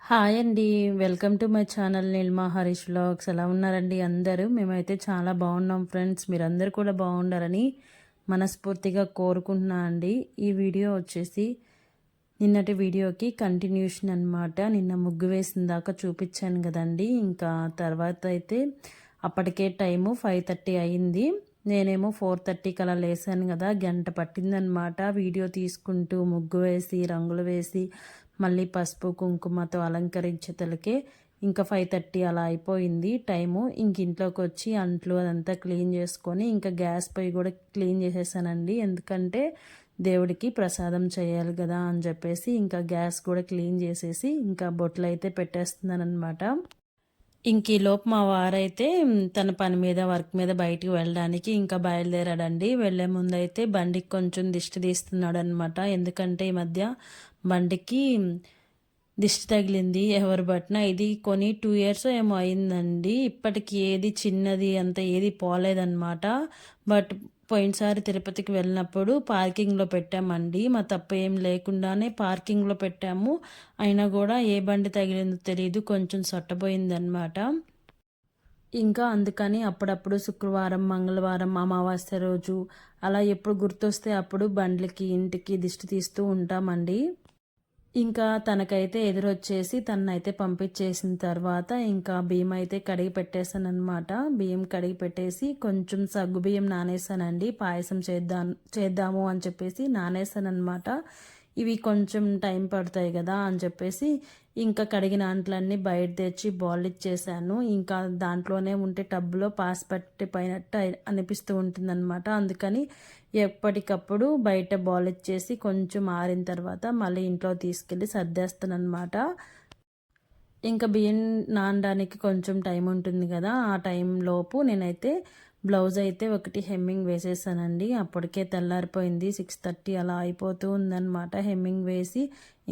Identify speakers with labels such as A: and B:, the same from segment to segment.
A: Hi అండి. Welcome to my channel Neelima Harish vlogs. ఎలా ఉన్నారండి అందరూ? మేమైతే చాలా బాగున్నాం ఫ్రెండ్స్. మీరందరూ కూడా బాగుండాలని మనస్ఫూర్తిగా కోరుకుంటున్నా అండి. ఈ వీడియో వచ్చేసి నిన్నటి వీడియోకి కంటిన్యూషన్ అనమాట. నిన్న ముగ్గు వేసిన దాకా చూపించాను కదండి. ఇంకా తర్వాత అయితే అప్పటికే టైము 5:30 అయింది. నేనేమో 4:30కి అలా లేసాను కదా, గంట పట్టిందనమాట వీడియో తీసుకుంటూ ముగ్గు వేసి రంగులు వేసి మళ్ళీ పసుపు కుంకుమతో అలంకరించేతలకే ఇంకా 5:30 అలా అయిపోయింది టైము. ఇంక ఇంట్లోకి వచ్చి అంట్లు అదంతా క్లీన్ చేసుకొని ఇంకా గ్యాస్ పొయ్యి కూడా క్లీన్ చేసేసానండి. ఎందుకంటే దేవుడికి ప్రసాదం చేయాలి కదా అని చెప్పేసి ఇంకా గ్యాస్ కూడా క్లీన్ చేసేసి ఇంకా బొట్లు అయితే పెట్టేస్తున్నాను అనమాట. ఇంక ఈలోపు మా వారైతే తన పని మీద వర్క్ మీద బయటికి వెళ్ళడానికి ఇంకా బయలుదేరాడండి. వెళ్ళే ముందైతే బండికి కొంచెం దిష్టి తీస్తున్నాడు అనమాట. ఎందుకంటే ఈ మధ్య బండికి దిష్టి తగిలింది ఎవరు బట్టినా. ఇది కొని 2 ఇయర్స్ ఏమో అయిందండి. ఇప్పటికి ఏది చిన్నది అంత ఏది పోలేదన్నమాట. బట్ పోయినసారి తిరుపతికి వెళ్ళినప్పుడు పార్కింగ్లో పెట్టామండి. మా తప్పు ఏం లేకుండానే పార్కింగ్లో పెట్టాము. అయినా కూడా ఏ బండి తగిలిందో తెలియదు, కొంచెం సొట్టబోయిందనమాట. ఇంకా అందుకని అప్పుడప్పుడు శుక్రవారం, మంగళవారం, అమావాస్య రోజు అలా ఎప్పుడు గుర్తొస్తే అప్పుడు బండ్లకి ఇంటికి దిష్టి తీస్తూ ఉంటామండి. ఇంకా తనకైతే ఎదురొచ్చేసి తనైతే పంపించేసిన తర్వాత ఇంకా బియ్యం అయితే కడిగి పెట్టేశాను అనమాట. బియ్యం కడిగి పెట్టేసి కొంచెం సగ్గు బియ్యం నానేసానండి. పాయసం చేద్దాము అని చెప్పేసి నానేసాను అనమాట. ఇవి కొంచెం టైం పడతాయి కదా అని చెప్పేసి ఇంకా కడిగిన అంట్లన్నీ బయట తెచ్చి బాల్ ఇచ్చేసాను. ఇంకా దాంట్లోనే ఉంటే టబ్లో పాస్ పట్టి పోయినట్టు అనిపిస్తూ ఉంటుందన్నమాట. అందుకని ఎప్పటికప్పుడు బయట బాల్ ఇచ్చేసి కొంచెం ఆరిన తర్వాత మళ్ళీ ఇంట్లో తీసుకెళ్ళి సర్దేస్తాను అనమాట. ఇంకా బియ్యం నానడానికి కొంచెం టైం ఉంటుంది కదా, ఆ టైంలోపు నేనైతే బ్లౌజ్ అయితే ఒకటి హెమ్మింగ్ వేసేసానండి. అప్పటికే తెల్లారిపోయింది, 6:30 అలా అయిపోతూ ఉందన్నమాట. హెమ్మింగ్ వేసి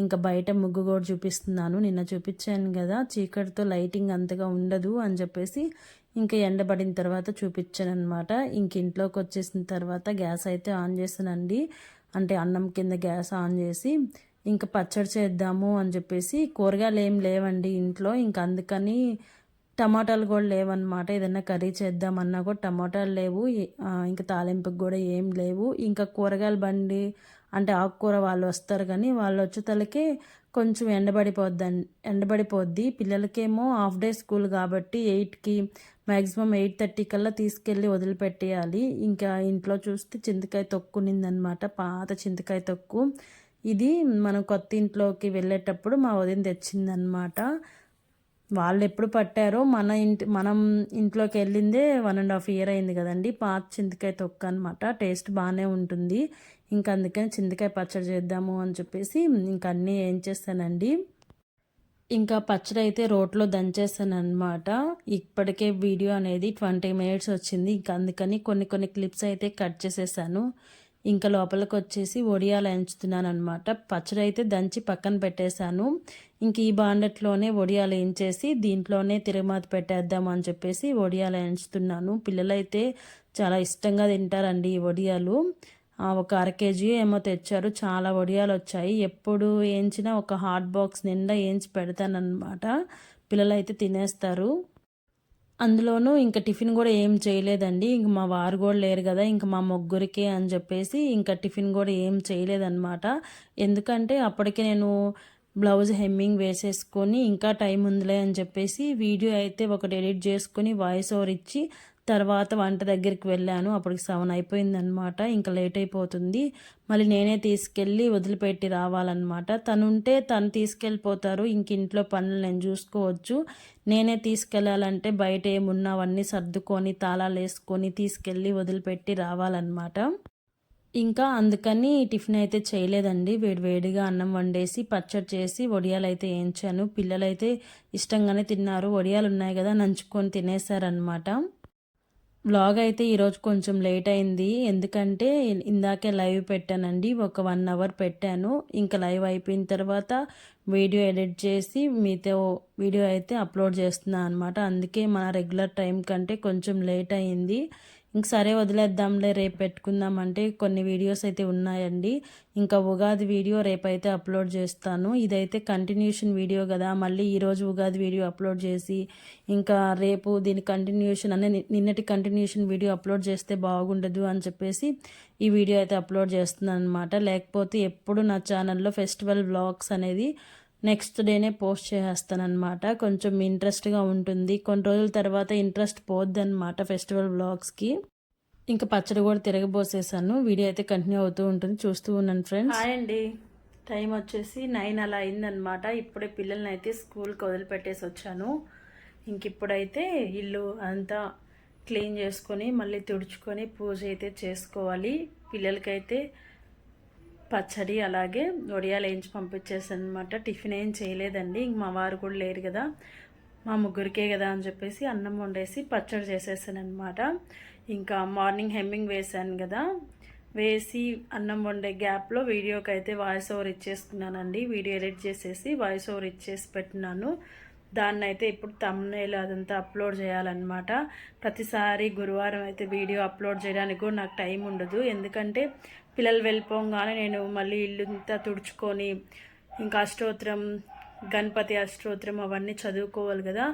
A: ఇంకా బయట ముగ్గు కూడా చూపిస్తున్నాను. నిన్న చూపించాను కదా, చీకటితో లైటింగ్ అంతగా ఉండదు అని చెప్పేసి ఇంకా ఎండబడిన తర్వాత చూపించాను అనమాట. ఇంక ఇంట్లోకి వచ్చేసిన తర్వాత గ్యాస్ అయితే ఆన్ చేసానండి. అంటే అన్నం కింద గ్యాస్ ఆన్ చేసి ఇంకా పచ్చడి చేద్దాము అని చెప్పేసి, కూరగాయలు ఏం లేవండి ఇంట్లో. ఇంకా అందుకని టమాటాలు కూడా లేవన్నమాట. ఏదైనా కర్రీ చేద్దామన్నా కూడా టమాటాలు లేవు. ఇంకా తాలింపుకి కూడా ఏం లేవు. ఇంకా కూరగాయల బండి అంటే ఆకుకూర వాళ్ళు వస్తారు, కానీ వాళ్ళు వచ్చేతలకే కొంచెం ఎండబడిపోద్ది. పిల్లలకేమో హాఫ్ డే స్కూల్ కాబట్టి 8కి మ్యాక్సిమం 8:30 కల్లా తీసుకెళ్ళి వదిలిపెట్టేయాలి. ఇంకా ఇంట్లో చూస్తే చింతకాయ తొక్కు ఉన్నిందనమాట, పాత చింతకాయ తొక్కు. ఇది మనం కొత్త ఇంట్లోకి వెళ్ళేటప్పుడు మా వదిన తెచ్చిందనమాట. వాళ్ళు ఎప్పుడు పట్టారో మనం ఇంట్లోకి వెళ్ళిందే 1.5 ఇయర్ అయింది కదండి. పాత చింతకాయ తొక్క అనమాట, టేస్ట్ బాగానే ఉంటుంది. ఇంకా అందుకని చింతకాయ పచ్చడి చేద్దాము అని చెప్పేసి ఇంకా అన్నీ ఏం చేస్తానండి. ఇంకా పచ్చడి అయితే రోట్లో దంచేస్తాను అనమాట. ఇప్పటికే వీడియో అనేది 20 మినిట్స్ వచ్చింది. ఇంకా అందుకని కొన్ని క్లిప్స్ అయితే కట్ చేసేసాను. ఇంకా లోపలికి వచ్చేసి వడియాలు ఎంచుతున్నాను అనమాట. పచ్చడి అయితే దంచి పక్కన పెట్టేశాను. ఇంక ఈ బాండెట్లోనే వడియాలు వేయించేసి దీంట్లోనే తిరగమాత పెట్టేద్దాం అని చెప్పేసి వడియాలు ఎంచుతున్నాను. పిల్లలైతే చాలా ఇష్టంగా తింటారండి ఈ వడియాలు. ఒక 1/2 కేజీ ఏమో తెచ్చారు. చాలా వడియాలు వచ్చాయి. ఎప్పుడు వేయించినా ఒక హాట్ బాక్స్ నిండా వేయించి పెడతానమాట. పిల్లలైతే తినేస్తారు. అందులోనూ ఇంకా టిఫిన్ కూడా ఏం చేయలేదండి. ఇంక మా వారు కూడా లేరు కదా, ఇంక మా ముగ్గురికే అని చెప్పేసి ఇంకా టిఫిన్ కూడా ఏం చేయలేదన్నమాట. ఎందుకంటే అప్పటికే నేను బ్లౌజ్ హెమ్మింగ్ వేసేసుకొని ఇంకా టైం ఉందిలే అని చెప్పేసి వీడియో అయితే ఒకటి ఎడిట్ చేసుకొని వాయిస్ ఓవర్ ఇచ్చి తర్వాత వంట దగ్గరికి వెళ్ళాను. అప్పటికి 7 అయిపోయిందనమాట. ఇంకా లేట్ అయిపోతుంది. మళ్ళీ నేనే తీసుకెళ్ళి వదిలిపెట్టి రావాలన్నమాట. తను తీసుకెళ్ళిపోతారు. ఇంక ఇంట్లో పనులు నేను చూసుకోవచ్చు. నేనే తీసుకెళ్ళాలంటే బయట ఏమున్నావన్నీ సర్దుకొని తాళాలు వేసుకొని తీసుకెళ్ళి వదిలిపెట్టి రావాలన్నమాట. ఇంకా అందుకని టిఫిన్ అయితే చేయలేదండి. వేడివేడిగా అన్నం వండేసి పచ్చడి చేసి వడియాలు అయితే వేయించాను. పిల్లలైతే ఇష్టంగానే తిన్నారు. వడియాలు ఉన్నాయి కదా, నంచుకొని తినేసారనమాట. వ్లాగ్ అయితే ఈరోజు కొంచెం లేట్ అయింది. ఎందుకంటే ఇందాకే లైవ్ పెట్టానండి, ఒక 1 అవర్ పెట్టాను. ఇంకా లైవ్ అయిపోయిన తర్వాత వీడియో ఎడిట్ చేసి మీతో వీడియో అయితే అప్లోడ్ చేస్తున్నాను అనమాట. అందుకే మన రెగ్యులర్ టైం కంటే కొంచెం లేట్ అయింది. ఇంక సరే వదిలేద్దాంలే, రేపు పెట్టుకుందామంటే కొన్ని వీడియోస్ అయితే ఉన్నాయండి. ఇంకా ఉగాది వీడియో రేపైతే అప్లోడ్ చేస్తాను. ఇదైతే కంటిన్యూషన్ వీడియో కదా, మళ్ళీ ఈరోజు ఉగాది వీడియో అప్లోడ్ చేసి ఇంకా రేపు దీని కంటిన్యూషన్ అనే నిన్నటి కంటిన్యూషన్ వీడియో అప్లోడ్ చేస్తే బాగుండదు అని చెప్పేసి ఈ వీడియో అయితే అప్లోడ్ చేస్తున్నాను అనమాట. లేకపోతే ఎప్పుడు నా ఛానల్లో ఫెస్టివల్ వ్లాగ్స్ అనేది నెక్స్ట్ డేనే పోస్ట్ చేసేస్తానమాట. కొంచెం ఇంట్రెస్ట్గా ఉంటుంది. కొన్ని రోజుల తర్వాత ఇంట్రెస్ట్ పోద్ది అనమాట ఫెస్టివల్ వ్లాగ్స్కి. ఇంకా పచ్చడి కూడా తిరగబోసేసాను. వీడియో అయితే కంటిన్యూ అవుతూ ఉంటుంది, చూస్తూ ఉన్నాను ఫ్రెండ్స్. హాయ్ అండి, టైం వచ్చేసి 9 అలా అయిందనమాట. ఇప్పుడే పిల్లల్ని అయితే స్కూల్కి వదిలిపెట్టేసి వచ్చాను. ఇంక ఇప్పుడైతే ఇల్లు అంతా క్లీన్ చేసుకొని మళ్ళీ తుడుచుకొని పూజ అయితే చేసుకోవాలి. పిల్లలకైతే పచ్చడి అలాగే వడియాలు వేయించి పంపించేసాను అనమాట. టిఫిన్ ఏం చేయలేదండి, ఇంక మా వారు కూడా లేరు కదా, మా ముగ్గురికే కదా అని చెప్పేసి అన్నం వండేసి పచ్చడి చేసేసాను అనమాట. ఇంకా మార్నింగ్ హెమ్మింగ్ వేసాను కదా, వేసి అన్నం వండే గ్యాప్లో వీడియోకి అయితే వాయిస్ ఓవర్ ఇచ్చేసుకున్నానండి. వీడియో ఎడిట్ చేసేసి వాయిస్ ఓవర్ ఇచ్చేసి పెట్టినాను. దాన్ని అయితే ఇప్పుడు థంబ్నెయిల్ అదంతా అప్లోడ్ చేయాలన్నమాట. ప్రతిసారి గురువారం అయితే వీడియో అప్లోడ్ చేయడానికి కూడా నాకు టైం ఉండదు. ఎందుకంటే పిల్లలు వెళ్ళిపోగానే నేను మళ్ళీ ఇల్లుంతా తుడుచుకొని ఇంకా అష్టోత్తరం, గణపతి అష్టోత్తరం అవన్నీ చదువుకోవాలి కదా.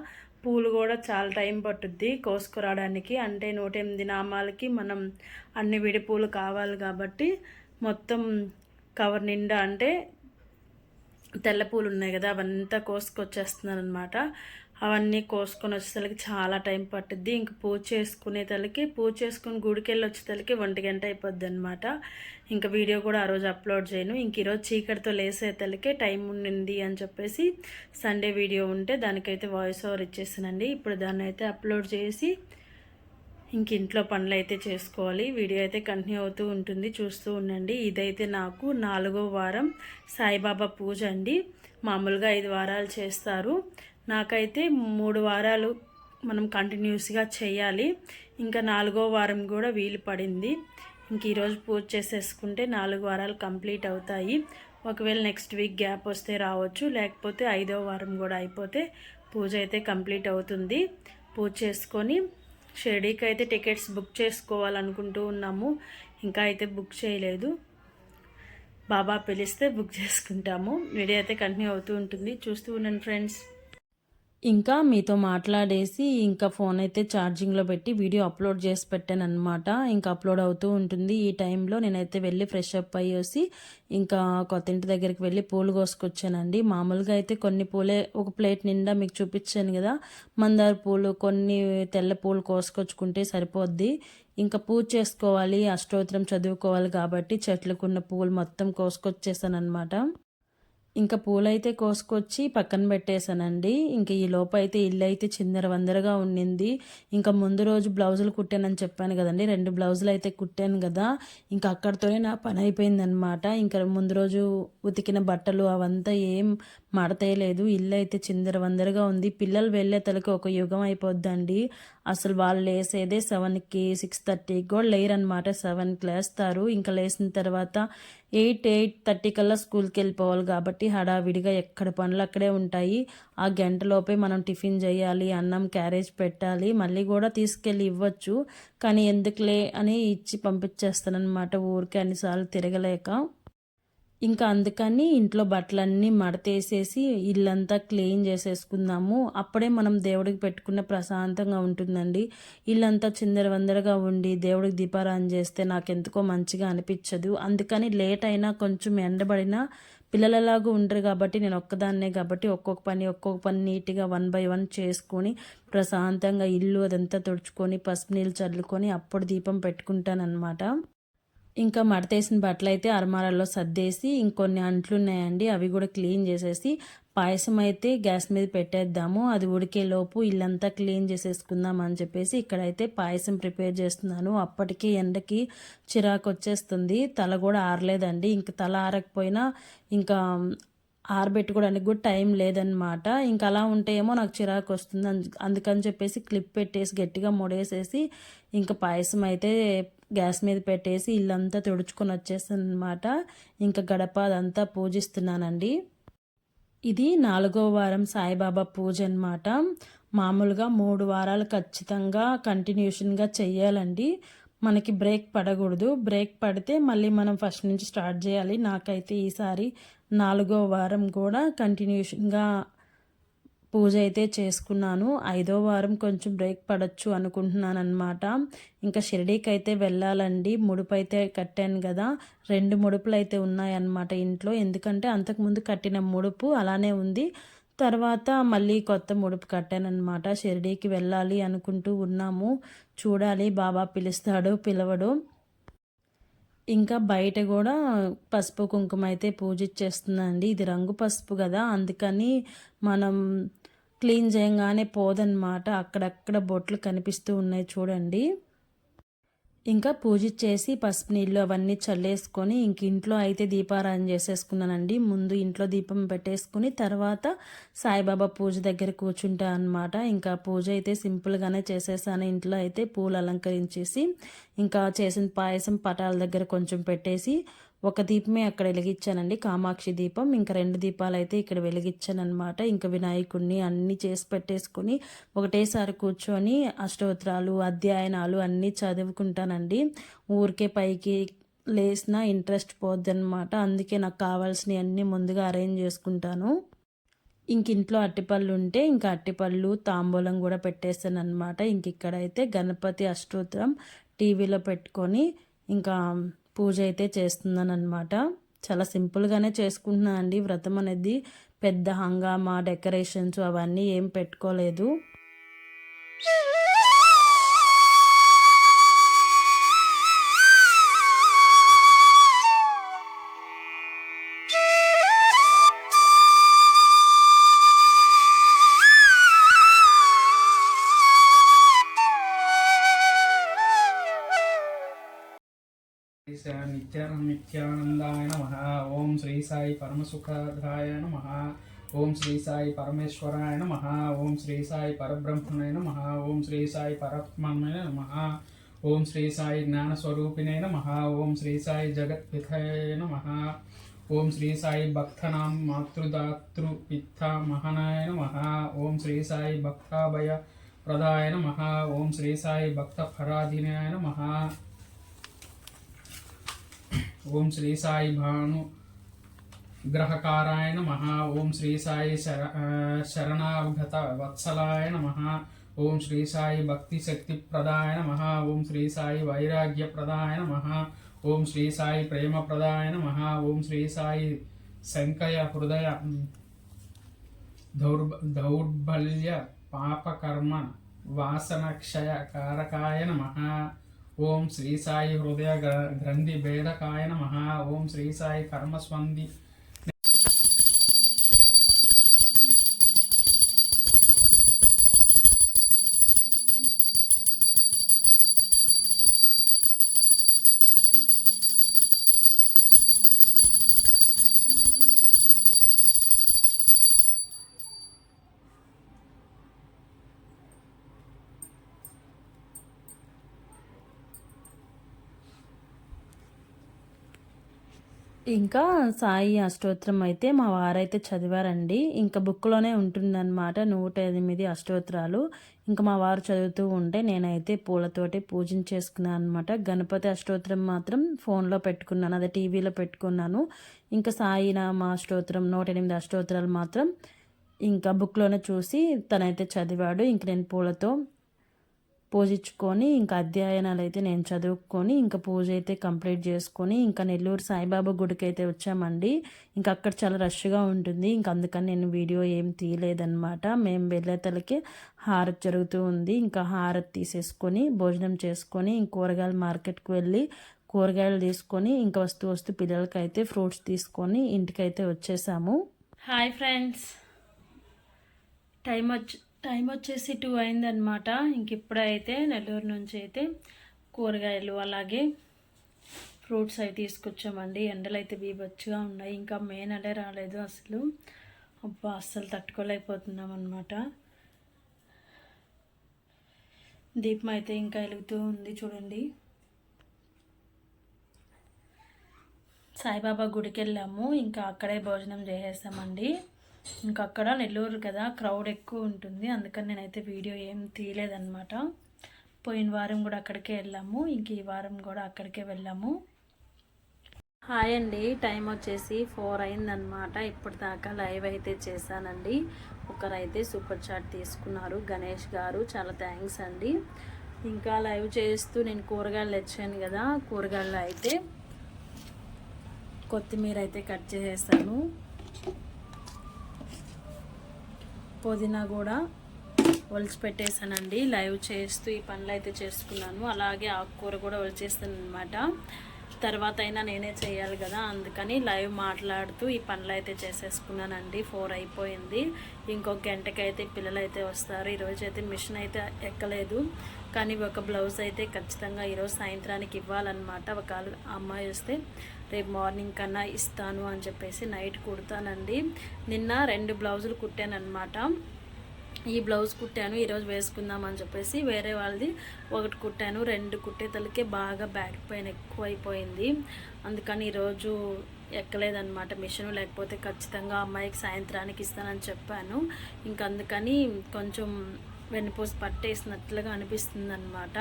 A: పూలు కూడా చాలా టైం పట్టుద్ది కోసుకురావడానికి. అంటే 108 నామాలకి మనం అన్ని విడి పూలు కావాలి కాబట్టి మొత్తం కవర్ నిండా అంటే తెల్ల పూలు ఉన్నాయి కదా, అవంతా కోసుకొచ్చేస్తున్నాను అనమాట. అవన్నీ కోసుకొని వచ్చేసరికి చాలా టైం పట్టుద్ది. ఇంక పూజ చేసుకుని గుడికి వెళ్ళి వచ్చేసరికి 1 గంట అయిపోద్ది అనమాట. ఇంకా వీడియో కూడా ఆ రోజు అప్లోడ్ చేయను. ఇంక ఈరోజు చీకటితో లేసేతలకే టైం ఉండింది అని చెప్పేసి సండే వీడియో ఉంటే దానికైతే వాయిస్ ఓవర్ ఇచ్చేసానండి. ఇప్పుడు దాన్ని అయితే అప్లోడ్ చేసి ఇంక ఇంట్లో పనులు అయితే చేసుకోవాలి. వీడియో అయితే కంటిన్యూ అవుతూ ఉంటుంది, చూస్తూ ఉండండి. ఇదైతే నాకు 4వ వారం సాయిబాబా పూజ అండి. మామూలుగా 5 వారాలు చేస్తారు, నాకైతే 3 వారాలు మనం కంటిన్యూస్గా చేయాలి. ఇంకా 4వ వారం కూడా వీలు పడింది. ఇంక ఈరోజు పూజ చేసేసుకుంటే 4 వారాలు కంప్లీట్ అవుతాయి. ఒకవేళ నెక్స్ట్ వీక్ గ్యాప్ వస్తే రావచ్చు, లేకపోతే 5వ వారం కూడా అయిపోతే పూజ అయితే కంప్లీట్ అవుతుంది. పూజ చేసుకొని షిరిడీకి అయితే టికెట్స్ బుక్ చేసుకోవాలనుకుంటూ ఉన్నాము. ఇంకా అయితే బుక్ చేయలేదు, బాబా పిలిస్తే బుక్ చేసుకుంటాము. వీడియో అయితే కంటిన్యూ అవుతూ ఉంటుంది, చూస్తూ ఉండండి ఫ్రెండ్స్. ఇంకా మీతో మాట్లాడేసి ఇంకా ఫోన్ అయితే ఛార్జింగ్లో పెట్టి వీడియో అప్లోడ్ చేసి పెట్టాను అనమాట. ఇంకా అప్లోడ్ అవుతూ ఉంటుంది. ఈ టైంలో నేనైతే వెళ్ళి ఫ్రెష్ అప్ అయ్యేసి ఇంకా కొత్త ఇంటి దగ్గరికి వెళ్ళి పూలు కోసుకొచ్చానండి. మామూలుగా అయితే కొన్ని పూలే ఒక ప్లేట్ నిండా మీకు చూపించాను కదా, మందార పూలు కొన్ని తెల్ల పూలు కోసుకొచ్చుకుంటే సరిపోద్ది. ఇంకా పూజ చేసుకోవాలి, అష్టోత్తరం చదువుకోవాలి కాబట్టి చెట్లకున్న పూలు మొత్తం కోసుకొచ్చేసాను అనమాట. ఇంకా పూలైతే కోసుకొచ్చి పక్కన పెట్టేశానండి. ఇంక ఈ లోపు అయితే ఇల్లు అయితే చిందరవందరగా ఉండింది. ఇంకా ముందు రోజు బ్లౌజులు కుట్టానని చెప్పాను కదండి, 2 బ్లౌజులు అయితే కుట్టాను కదా, ఇంకా అక్కడితోనే నా పని అయిపోయిందనమాట. ఇంకా ముందు రోజు ఉతికిన బట్టలు అవంతా ఏం మడతేయలేదు. ఇల్లు అయితే చిందరవందరగా ఉంది. పిల్లలు వెళ్ళే తలకి ఒక యుగం అయిపోద్దండి. అసలు వాళ్ళు లేసేదే 7కి 6:30కి కూడా లేరనమాట. 7కి లేస్తారు. ఇంకా లేచిన తర్వాత 8:30 కల్లా స్కూల్కి వెళ్ళిపోవాలి కాబట్టి హడావిడిగా ఎక్కడ పనులు అక్కడే ఉంటాయి. ఆ గంటలోపే మనం టిఫిన్ చేయాలి, అన్నం క్యారేజ్ పెట్టాలి, మళ్ళీ కూడా తీసుకెళ్ళి ఇవ్వచ్చు. కానీ ఎందుకులే అని ఇచ్చి పంపించేస్తానమాట, ఊరికే అన్నిసార్లు తిరగలేక. ఇంకా అందుకని ఇంట్లో బట్టలన్నీ మడతేసేసి ఇల్లంతా క్లీన్ చేసేసుకుందాము. అప్పుడే మనం దేవుడికి పెట్టుకున్న ప్రశాంతంగా ఉంటుందండి. ఇల్లంతా చిందరవందరగా ఉండి దేవుడికి దీపారాధన చేస్తే నాకెందుకో మంచిగా అనిపించదు. అందుకని లేట్ అయినా కొంచెం ఎండబడినా పిల్లలలాగా ఉండరు కాబట్టి నేను ఒక్కదాన్నే కాబట్టి ఒక్కొక్క పని నీట్గా 1 by 1 చేసుకొని ప్రశాంతంగా ఇల్లు అదంతా తుడుచుకొని పసుపు నీళ్ళు చల్లుకొని అప్పుడు దీపం పెట్టుకుంటానన్నమాట. ఇంకా మడతేసిన బట్టలు అయితే అరమారాల్లో సర్దేసి ఇంకొన్ని అంట్లు ఉన్నాయండి, అవి కూడా క్లీన్ చేసేసి పాయసం అయితే గ్యాస్ మీద పెట్టేద్దాము. అది ఉడికేలోపు ఇల్లంతా క్లీన్ చేసేసుకుందాం అని చెప్పేసి ఇక్కడైతే పాయసం ప్రిపేర్ చేస్తున్నాను. అప్పటికి ఎండకి చిరాకు వచ్చేస్తుంది, తల కూడా ఆరలేదండి. ఇంకా తల ఆరకపోయినా ఇంకా ఆరబెట్టుకోవడానికి కూడా టైం లేదనమాట. ఇంకా అలా ఉంటే ఏమో నాకు చిరాకు వస్తుంది. అందుకని చెప్పేసి క్లిప్ పెట్టేసి గట్టిగా ముడేసేసి ఇంకా పాయసం అయితే గ్యాస్ మీద పెట్టేసి ఇల్లంతా తుడుచుకొని వచ్చేసాను అనమాట. ఇంకా గడప అదంతా పూజిస్తున్నానండి. ఇది 4వ వారం సాయిబాబా పూజ అనమాట. మామూలుగా 3 వారాలు ఖచ్చితంగా కంటిన్యూషన్‌గా చెయ్యాలండి. మనకి బ్రేక్ పడకూడదు. బ్రేక్ పడితే మళ్ళీ మనం ఫస్ట్ నుంచి స్టార్ట్ చేయాలి. నాకైతే ఈసారి 4వ వారం కూడా కంటిన్యూషన్‌గా పూజ అయితే చేసుకున్నాను. 5వ వారం కొంచెం బ్రేక్ పడొచ్చు అనుకుంటున్నానన్నమాట. ఇంకా షిరిడీకి అయితే వెళ్ళాలండి. ముడుపైతే కట్టాను కదా! 2 ముడుపులైతే ఉన్నాయన్నమాట ఇంట్లో. ఎందుకంటే అంతకుముందు కట్టిన ముడుపు అలానే ఉంది. తర్వాత మళ్ళీ కొత్త ముడుపు కట్టానన్నమాట. షిరిడీకి వెళ్ళాలి అనుకుంటూ ఉన్నాము. చూడాలి బాబా పిలుస్తాడో పిలవడో. ఇంకా బయట కూడా పసుపు కుంకుమ అయితే పూజిచ్చేస్తుందండి. ఇది రంగు పసుపు కదా! అందుకని మనం క్లీన్ చేయంగానే పోదనమాట. అక్కడక్కడ బొట్లు కనిపిస్తూ ఉన్నాయి చూడండి. ఇంకా పూజిచ్చేసి పసుపు నీళ్ళు అవన్నీ చల్లేసుకొని ఇంక ఇంట్లో అయితే దీపారాధన చేసేసుకున్నానండి. ముందు ఇంట్లో దీపం పెట్టేసుకుని తర్వాత సాయిబాబా పూజ దగ్గర కూర్చుంటా అనమాట. ఇంకా పూజ అయితే సింపుల్గానే చేసేసాను. ఇంట్లో అయితే పూలు అలంకరించేసి ఇంకా చేసిన పాయసం పటాల దగ్గర కొంచెం పెట్టేసి ఒక దీపమే అక్కడ వెలిగించానండి, కామాక్షి దీపం. ఇంకా 2 దీపాలు అయితే ఇక్కడ వెలిగించానమాట. ఇంకా వినాయకుడిని అన్నీ చేసి పెట్టేసుకొని ఒకటేసారి కూర్చొని అష్టోత్తరాలు అధ్యయనాలు అన్నీ చదువుకుంటానండి. ఊరికే పైకి లేసిన ఇంట్రెస్ట్ పోద్దనమాట. అందుకే నాకు కావాల్సినవి అన్నీ ముందుగా అరేంజ్ చేసుకుంటాను. ఇంక ఇంట్లో అట్టిపళ్ళు ఉంటే ఇంకా అట్టిపళ్ళు తాంబూలం కూడా పెట్టేస్తాను అనమాట. ఇంక ఇక్కడైతే గణపతి అష్టోత్తరం టీవీలో పెట్టుకొని ఇంకా పూజ అయితే చేస్తున్నాను అనమాట. చాలా సింపుల్గానే చేసుకుంటున్నాను అండి. వ్రతం అనేది పెద్ద హంగామా డెకరేషన్స్ అవన్నీ ఏం పెట్టుకోలేదు.
B: నిత్యానందాయ నమః. ఓం శ్రీ సాయి పరమసుఖదాయ నమః. ఓం శ్రీ సాయి పరమేశ్వరాయ నమః. ఓం శ్రీ సాయి పరబ్రహ్మణే నమః. ఓం శ్రీ సాయి పరబ్రహ్మణే నమః. ఓం శ్రీ సాయి జ్ఞానస్వరూపిణే నమః. ఓం శ్రీ సాయి జగద్విధయ నమః. ఓం శ్రీ సాయి భక్తనాం మాతృదాతృ పితామహాయ నమః. ఓం శ్రీ సాయి భక్తాభయ ప్రదాయ నమః. ఓం శ్రీ సాయి భక్త పరాధీనాయ నమః. ఓం శ్రీ సాయి భాను గ్రహకారాయ నమః. ఓం శ్రీ సాయి శరణాగత వత్సలాయ నమః. ఓం శ్రీ సాయి భక్తి శక్తి ప్రదాయ నమః. ఓం శ్రీ సాయి వైరాగ్య ప్రదాయ నమః. ఓం శ్రీ సాయి ప్రేమ ప్రదాయ నమః. ఓం శ్రీ సాయి శంకయ హృదయ దౌర్బల్య పాపకర్మ వాసనక్షయ కారకాయ నమః. ఓం శ్రీ సాయి హృదయ గ్రంథి భేదకాయ నమః. ఓం శ్రీ సాయి కర్మస్వంది
A: ఇంకా సాయి అష్టోత్తరం అయితే మా వారైతే చదివారండి. ఇంకా బుక్లోనే ఉంటుందన్నమాట 108 అష్టోత్తరాలు. ఇంకా మా వారు చదువుతూ ఉంటే నేనైతే పూలతోటి పూజించేసుకున్నాను అనమాట. గణపతి అష్టోత్తరం మాత్రం ఫోన్లో పెట్టుకున్నాను, అదే టీవీలో పెట్టుకున్నాను. ఇంకా సాయినామ అష్టోత్తరం 108 అష్టోత్తరాలు మాత్రం ఇంకా బుక్లోనే చూసి తనైతే చదివాడు. ఇంక నేను పూలతో పూజించుకొని ఇంకా అధ్యయనాలు అయితే నేను చదువుకొని ఇంకా పూజ అయితే కంప్లీట్ చేసుకొని ఇంకా నెల్లూరు సాయిబాబా గుడికి అయితే వచ్చామండి. ఇంకా అక్కడ చాలా రష్గా ఉంటుంది. ఇంకా అందుకని నేను వీడియో ఏం తీయలేదన్నమాట. మేము వెళ్ళేతలకి హారతి జరుగుతూ ఉంది. ఇంకా హారతి తీసేసుకొని భోజనం చేసుకొని ఇంక కూరగాయల మార్కెట్కి వెళ్ళి కూరగాయలు తీసుకొని ఇంకా వస్తూ పిల్లలకైతే ఫ్రూట్స్ తీసుకొని ఇంటికైతే వచ్చేసాము. హాయ్ ఫ్రెండ్స్, టైం వచ్చేసి 2 అయిందనమాట. ఇంక ఇప్పుడైతే నెల్లూరు నుంచి అయితే కూరగాయలు అలాగే ఫ్రూట్స్ అవి తీసుకొచ్చామండి. ఎండలు అయితే బీభత్సంగా ఉన్నాయి. ఇంకా మే నెలే రాలేదు అసలు. అబ్బా అస్సలు తట్టుకోలేకపోతున్నాం అనమాట. దీపం అయితే ఇంకా వెలుగుతూ ఉంది చూడండి. సాయిబాబా గుడికి వెళ్ళాము. ఇంకా అక్కడే భోజనం చేసేసామండి. ఇంకా అక్కడ నెల్లూరు కదా క్రౌడ్ ఎక్కువ ఉంటుంది, అందుకని నేనైతే వీడియో ఏం తీయలేదన్నమాట. పోయిన వారం కూడా అక్కడికే వెళ్ళాము, ఇంక ఈ వారం కూడా అక్కడికే వెళ్ళాము. హాయ్ అండి, టైం వచ్చేసి 4 అయిందనమాట. ఇప్పటిదాకా లైవ్ అయితే చేశానండి. ఒకరైతే సూపర్ చాట్ తీసుకున్నారు, గణేష్ గారు, చాలా థ్యాంక్స్ అండి. ఇంకా లైవ్ చేస్తూ నేను కూరగాయలు తెచ్చాను కదా, కూరగాయలు అయితే కొత్తిమీర అయితే కట్ చేసేసాను, పుదీనా కూడా ఒలిచి పెట్టేసానండి. లైవ్ చేస్తూ ఈ పనులు అయితే చేసుకున్నాను. అలాగే ఆకుకూర కూడా ఒలిచేస్తాను అనమాట. తర్వాత అయినా నేనే చేయాలి కదా, అందుకని లైవ్ మాట్లాడుతూ ఈ పనులు అయితే చేసేసుకున్నానండి. 4 అయిపోయింది. ఇంకొక గంటకైతే పిల్లలు అయితే వస్తారు. ఈరోజు అయితే మిషన్ అయితే ఎక్కలేదు, కానీ ఒక బ్లౌజ్ అయితే ఖచ్చితంగా ఈరోజు సాయంత్రానికి ఇవ్వాలన్నమాట. ఒకవేళ అమ్మాయి వస్తే రేపు మార్నింగ్ కన్నా ఇస్తాను అని చెప్పేసి నైట్ కుడతానండి. నిన్న 2 బ్లౌజులు కుట్టాను అనమాట. ఈ బ్లౌజ్ కుట్టాను, ఈరోజు వేసుకుందాం అని చెప్పేసి వేరే వాళ్ళది ఒకటి కుట్టాను. 2 కుట్టేతలకే బాగా బ్యాక్ పెయిన్ ఎక్కువ అయిపోయింది, అందుకని ఈరోజు ఎక్కలేదన్నమాట మిషన్. లేకపోతే ఖచ్చితంగా అమ్మాయికి సాయంత్రానికి ఇస్తానని చెప్పాను. ఇంకా అందుకని కొంచెం వెన్నుపూస పట్టేసినట్లుగా అనిపిస్తుంది అనమాట.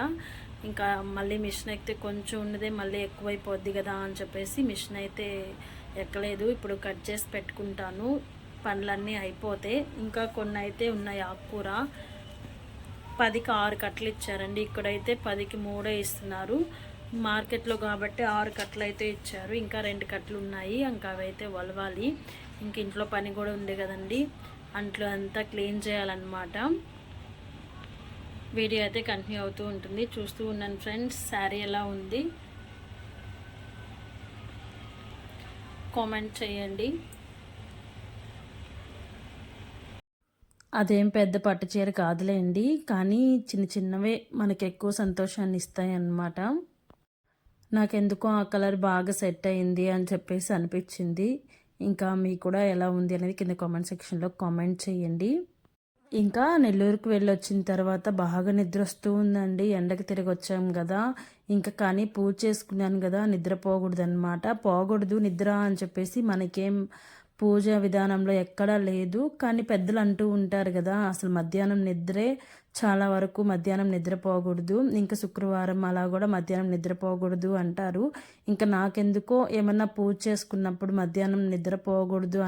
A: ఇంకా మళ్ళీ మిషన్ ఎక్కితే కొంచెం ఉన్నదే మళ్ళీ ఎక్కువైపోద్ది కదా అని చెప్పేసి మిషన్ అయితే ఎక్కలేదు. ఇప్పుడు కట్ చేసి పెట్టుకుంటాను, పనులన్నీ అయిపోతే. ఇంకా కొన్ని అయితే ఉన్నాయి. ఆకుకూర 10కి 6 కట్టలు ఇచ్చారండి, ఇక్కడైతే 10కి 3 ఇస్తున్నారు. మార్కెట్లో కాబట్టి 6 కట్టలు అయితే ఇచ్చారు. ఇంకా 2 కట్టలు ఉన్నాయి, ఇంకా అవైతే వలవాలి. ఇంక ఇంట్లో పని కూడా ఉంది కదండి, అంట్లో అంతా క్లీన్ చేయాలన్నమాట. వీడియో అయితే కంటిన్యూ అవుతూ ఉంటుంది, చూస్తూ ఉన్నాను ఫ్రెండ్స్. శారీ ఎలా ఉంది కామెంట్ చేయండి. అదేం పెద్ద పట్టు చీర కాదులేండి, కానీ చిన్న చిన్నవే మనకి ఎక్కువ సంతోషాన్ని ఇస్తాయి అన్నమాట. నాకెందుకో ఆ కలర్ బాగా సెట్ అయింది అని చెప్పేసి అనిపించింది. ఇంకా మీకు కూడా ఎలా ఉంది అనేది కింద కామెంట్ సెక్షన్లో కామెంట్ చేయండి. ఇంకా నెల్లూరుకు వెళ్ళొచ్చిన తర్వాత బాగా నిద్ర వస్తూ ఉందండి. ఎండకి తిరిగి వచ్చాం కదా, ఇంకా కానీ పూజ చేసుకున్నాను కదా, నిద్రపోకూడదు అనమాట. పోకూడదు నిద్ర అని చెప్పేసి మనకేం పూజ విధానంలో ఎక్కడా లేదు, కానీ పెద్దలు అంటూ ఉంటారు కదా, అసలు మధ్యాహ్నం నిద్రే చాలా వరకు మధ్యాహ్నం నిద్రపోకూడదు. ఇంకా శుక్రవారం అలా కూడా మధ్యాహ్నం నిద్రపోకూడదు అంటారు. ఇంకా నాకెందుకో ఏమన్నా పూజ చేసుకున్నప్పుడు మధ్యాహ్నం నిద్రపోకూడదు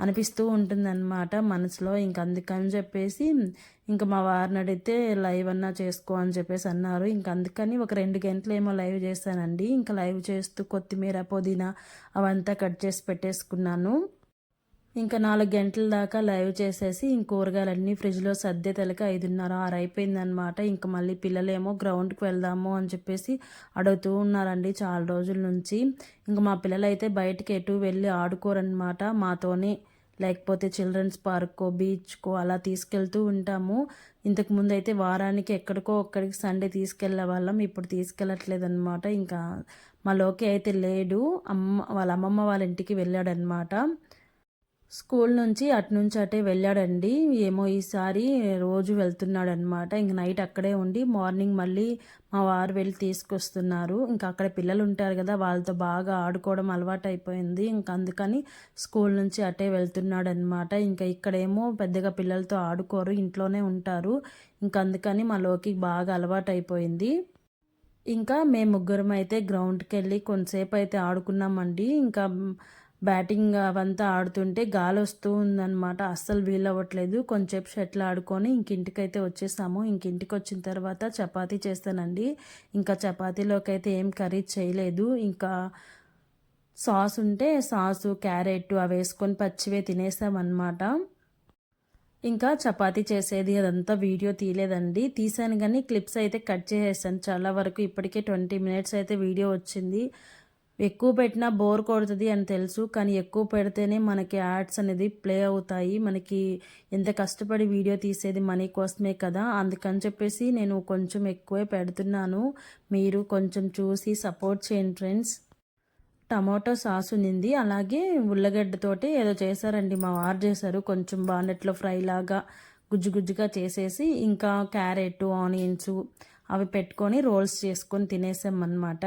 A: అనిపిస్తూ ఉంటుందన్నమాట మనసులో. ఇంక అందుకని చెప్పేసి ఇంకా మా వారిని అడిగితే లైవ్ అన్నా చేసుకో అని చెప్పేసి అన్నారు. ఇంక అందుకని ఒక 2 గంటలు ఏమో లైవ్ చేశానండి. ఇంకా లైవ్ చేస్తూ కొత్తిమీర, పుదీనా అవంతా కట్ చేసి పెట్టేసుకున్నాను. ఇంకా 4 గంటల దాకా లైవ్ చేసేసి ఇంక కూరగాయలన్నీ ఫ్రిడ్జ్లో సర్దేతలకి 5:30, 6 అయిపోయిందనమాట. ఇంక మళ్ళీ పిల్లలేమో గ్రౌండ్కి వెళ్దాము అని చెప్పేసి అడుగుతూ ఉన్నారండి చాలా రోజుల నుంచి. ఇంక మా పిల్లలు అయితే బయటికి ఎటు వెళ్ళి ఆడుకోరనమాట, మాతోనే. లేకపోతే చిల్డ్రన్స్ పార్క్కో, బీచ్కో అలా తీసుకెళ్తూ ఉంటాము. ఇంతకుముందు అయితే వారానికి ఎక్కడికో ఒక్కడికి సండే తీసుకెళ్లే వాళ్ళం, ఇప్పుడు తీసుకెళ్ళట్లేదన్నమాట. ఇంకా మా లోకి అయితే లేడు, వాళ్ళ అమ్మమ్మ వాళ్ళ ఇంటికి వెళ్ళాడనమాట. స్కూల్ నుంచి అటే వెళ్ళాడండి. ఏమో ఈసారి రోజు వెళ్తున్నాడనమాట. ఇంక నైట్ అక్కడే ఉండి మార్నింగ్ మళ్ళీ మా వారు వెళ్ళి తీసుకొస్తున్నారు. ఇంకా అక్కడ పిల్లలు ఉంటారు కదా, వాళ్ళతో బాగా ఆడుకోవడం అలవాటు అయిపోయింది. ఇంకా అందుకని స్కూల్ నుంచి అటే వెళ్తున్నాడనమాట. ఇంకా ఇక్కడేమో పెద్దగా పిల్లలతో ఆడుకోరు, ఇంట్లోనే ఉంటారు. ఇంకా అందుకని మా లోకి బాగా అలవాటు అయిపోయింది. ఇంకా మేము ముగ్గురం అయితే గ్రౌండ్కి వెళ్ళి కొంతసేపు అయితే ఆడుకున్నామండి. ఇంకా బ్యాటింగ్ అవంతా ఆడుతుంటే గాలి వస్తూ ఉందన్నమాట, అస్సలు వీలవ్వట్లేదు. కొంచెంసేపు షటిల్ ఆడుకొని ఇంటికైతే వచ్చేసాము. ఇంటికి వచ్చిన తర్వాత చపాతీ చేస్తానండి. ఇంకా చపాతీలోకి అయితే ఏం కర్రీ చేయలేదు. ఇంకా సాస్ ఉంటే సాసు, క్యారెట్ అవి వేసుకొని పచ్చివే తినేసామన్నమాట. ఇంకా చపాతీ చేసేది అదంతా వీడియో తీయలేదండి, తీసాను కానీ క్లిప్స్ అయితే కట్ చేసేసాను చాలా వరకు. ఇప్పటికే 20 మినిట్స్ అయితే వీడియో వచ్చింది. ఎక్కువ పెట్టినా బోర్ కొడుతుంది అని తెలుసు, కానీ ఎక్కువ పెడితేనే మనకి యాడ్స్ అనేది ప్లే అవుతాయి. మనకి ఎంత కష్టపడి వీడియో తీసేది మనీ కోసమే కదా, అందుకని చెప్పేసి నేను కొంచెం ఎక్కువే పెడుతున్నాను. మీరు కొంచెం చూసి సపోర్ట్ చేయండి ఫ్రెండ్స్. టమాటో సాస్ ఉన్నింది, అలాగే ఉల్లగడ్డతోటి ఏదో చేశారండి, మా వారు చేశారు. కొంచెం బాండెట్లో ఫ్రై లాగా గుజ్జు గుజ్జుగా చేసేసి ఇంకా క్యారెట్, ఆనియన్స్ అవి పెట్టుకొని రోల్స్ చేసుకొని తినేసాం అన్నమాట.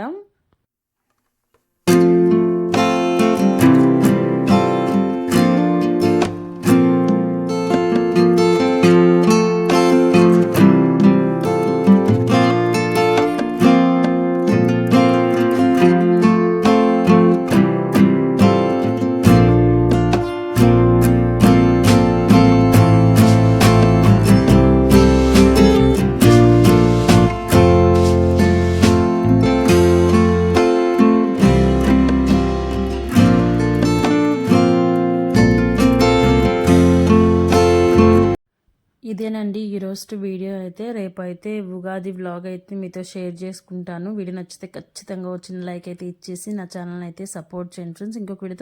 A: అండి ఈరోజు వీడియో అయితే. రేపు అయితే ఉగాది వ్లాగ్ అయితే మీతో షేర్ చేసుకుంటాను. వీడియో నచ్చితే ఖచ్చితంగా వచ్చిన లైక్ అయితే ఇచ్చేసి నా ఛానల్ అయితే సపోర్ట్ చేయండి ఫ్రెండ్స్. ఇంకొక వీడియో